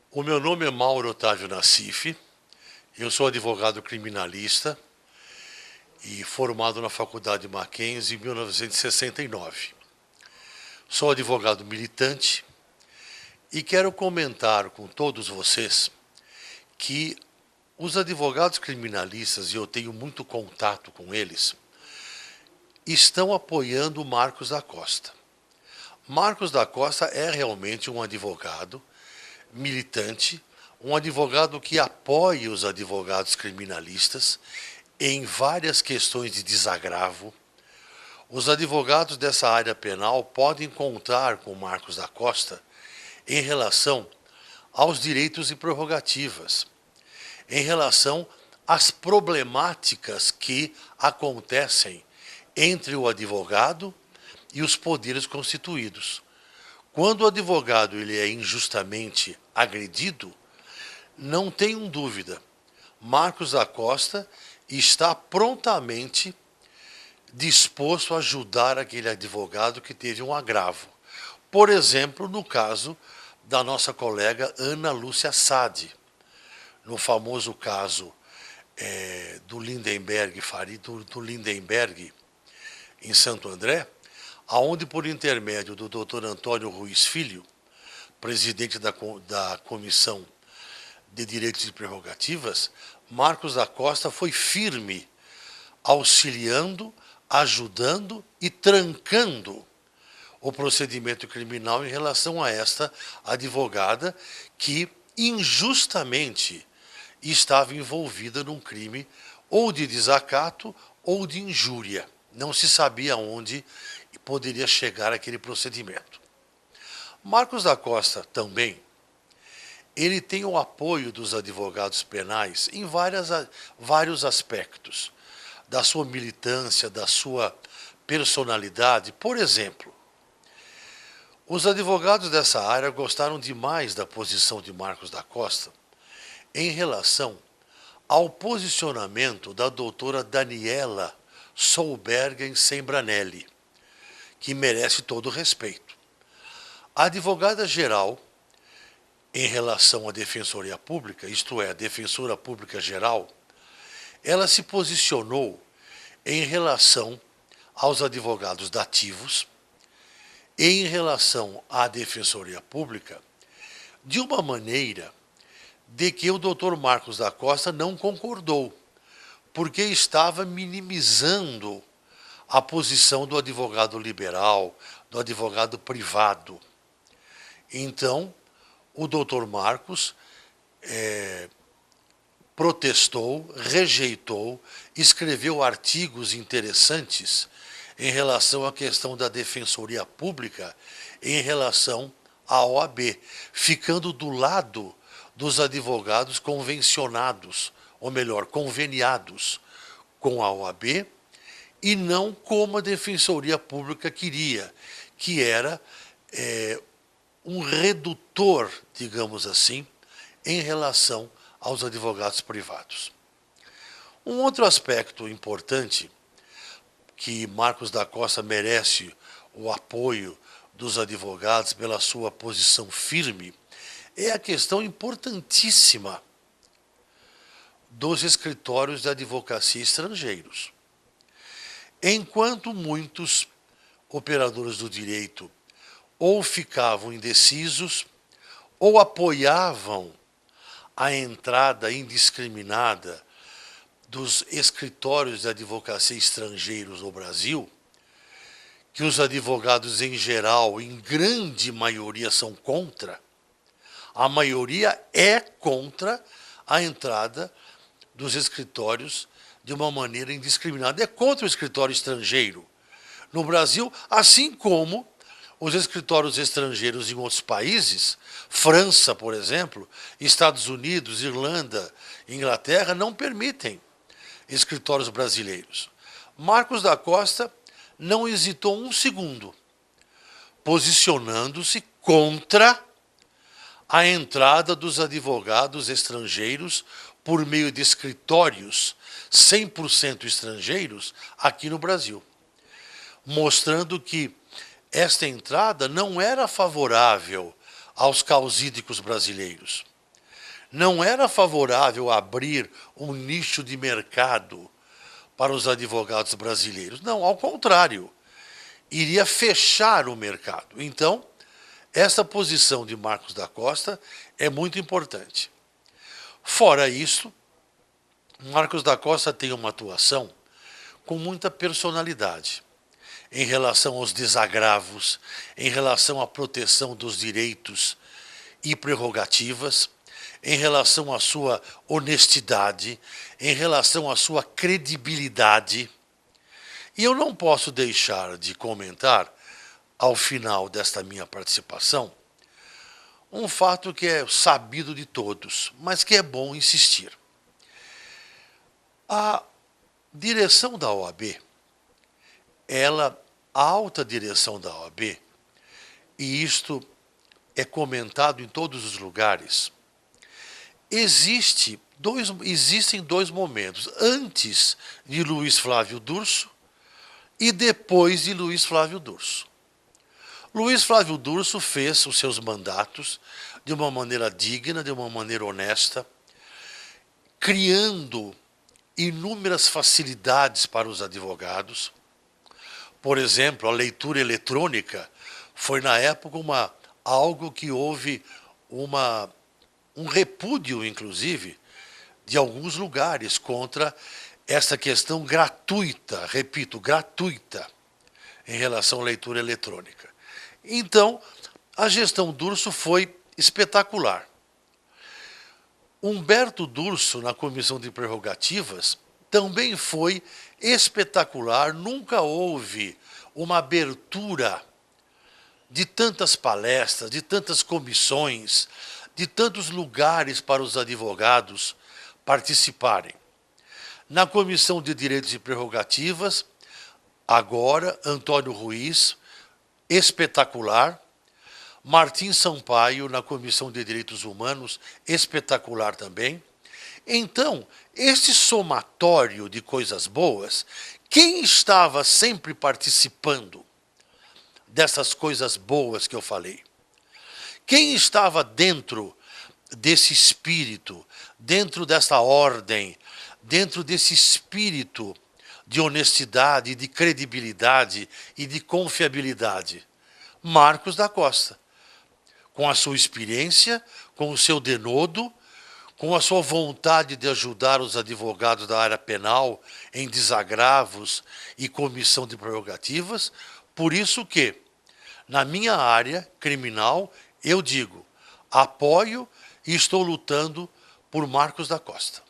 O meu nome é Mauro Otávio Nassif, eu sou advogado criminalista e formado na Faculdade Mackenzie em 1969. Sou advogado militante e quero comentar com todos vocês que os advogados criminalistas, e eu tenho muito contato com eles, estão apoiando o Marcos da Costa. Marcos da Costa é realmente um advogado militante, um advogado que apoia os advogados criminalistas em várias questões de desagravo. Os advogados dessa área penal podem contar com Marcos da Costa em relação aos direitos e prerrogativas, em relação às problemáticas que acontecem entre o advogado e os poderes constituídos. Quando o advogado ele é injustamente agredido, não tenham dúvida, Marcos da Costa está prontamente disposto a ajudar aquele advogado que teve um agravo. Por exemplo, no caso da nossa colega Ana Lúcia Sade, no famoso caso do Lindenberg em Santo André, aonde por intermédio do Dr. Antônio Ruiz Filho, presidente da Comissão de Direitos e Prerrogativas, Marcos da Costa foi firme, auxiliando, ajudando e trancando o procedimento criminal em relação a esta advogada que injustamente estava envolvida num crime ou de desacato ou de injúria. Não se sabia onde poderia chegar aquele procedimento. Marcos da Costa também, ele tem o apoio dos advogados penais em vários aspectos, da sua militância, da sua personalidade. Por exemplo, os advogados dessa área gostaram demais da posição de Marcos da Costa em relação ao posicionamento da doutora Daniela Solbergen Sembranelli, que merece todo o respeito. A advogada-geral, em relação à Defensoria Pública, isto é, a Defensora Pública Geral, ela se posicionou em relação aos advogados dativos e em relação à Defensoria Pública de uma maneira de que o doutor Marcos da Costa não concordou, porque estava minimizando a posição do advogado liberal, do advogado privado. Então, o doutor Marcos protestou, rejeitou, escreveu artigos interessantes em relação à questão da Defensoria Pública, em relação à OAB, ficando do lado dos advogados convencionados, ou melhor, conveniados com a OAB, e não como a Defensoria Pública queria, que era um redutor, digamos assim, em relação aos advogados privados. Um outro aspecto importante que Marcos da Costa merece o apoio dos advogados pela sua posição firme é a questão importantíssima dos escritórios de advocacia estrangeiros. Enquanto muitos operadores do direito ou ficavam indecisos ou apoiavam a entrada indiscriminada dos escritórios de advocacia estrangeiros no Brasil, que os advogados em geral, em grande maioria, são contra, a maioria é contra a entrada dos escritórios de uma maneira indiscriminada. É contra o escritório estrangeiro no Brasil, assim como os escritórios estrangeiros em outros países, França, por exemplo, Estados Unidos, Irlanda, Inglaterra, não permitem escritórios brasileiros. Marcos da Costa não hesitou um segundo, posicionando-se contra a entrada dos advogados estrangeiros por meio de escritórios 100% estrangeiros aqui no Brasil, mostrando que esta entrada não era favorável aos causídicos brasileiros. não era favorável abrir um nicho de mercado para os advogados brasileiros. Não, ao contrário, iria fechar o mercado. Então, essa posição de Marcos da Costa é muito importante. Fora isso, Marcos da Costa tem uma atuação com muita personalidade em relação aos desagravos, em relação à proteção dos direitos e prerrogativas, em relação à sua honestidade, em relação à sua credibilidade. E eu não posso deixar de comentar, ao final desta minha participação, um fato que é sabido de todos, mas que é bom insistir. A direção da OAB, a alta direção da OAB, e isto é comentado em todos os lugares, existem dois momentos, antes de Luiz Flávio Durso e depois de Luiz Flávio Durso. Luiz Flávio Durso fez os seus mandatos de uma maneira digna, de uma maneira honesta, criando inúmeras facilidades para os advogados. Por exemplo, a leitura eletrônica foi, na época, algo que houve um repúdio, inclusive, de alguns lugares contra essa questão gratuita, repito, gratuita, em relação à leitura eletrônica. Então, a gestão Durso foi espetacular. Humberto Durso, na Comissão de Prerrogativas, também foi espetacular. Nunca houve uma abertura de tantas palestras, de tantas comissões, de tantos lugares para os advogados participarem. Na Comissão de Direitos e Prerrogativas, agora, Antônio Ruiz, espetacular. Martim Sampaio, na Comissão de Direitos Humanos, espetacular também. Então, esse somatório de coisas boas, quem estava sempre participando dessas coisas boas que eu falei? Quem estava dentro desse espírito, dentro dessa ordem, dentro desse espírito de honestidade, de credibilidade e de confiabilidade? Marcos da Costa. Com a sua experiência, com o seu denodo, com a sua vontade de ajudar os advogados da área penal em desagravos e comissão de prerrogativas. Por isso que, na minha área criminal, eu digo, apoio e estou lutando por Marcos da Costa.